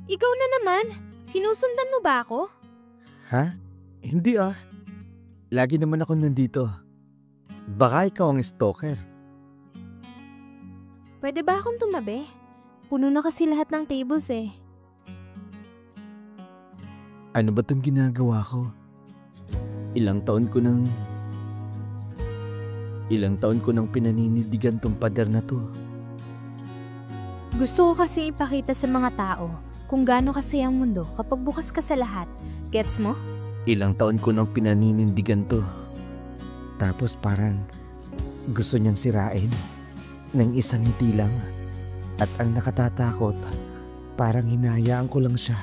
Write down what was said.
Ikaw na naman. Sinusundan mo ba ako? Ha? Hindi ah. Lagi naman ako nandito. Baka ikaw ang stalker. Pwede ba akong tumabi? Puno na kasi lahat ng tables eh. Ano ba itong ginagawa ko? Ilang taon ko nang pinaninindigan tong pader na to. Gusto ko kasi ipakita sa mga tao kung gaano kasaya ang mundo kapag bukas ka sa lahat. Gets mo? Ilang taon ko nang pinaninindigan to. Tapos parang gusto niyang sirain ng isang ngiti lang. At ang nakatatakot, parang hinahayaan ko lang siya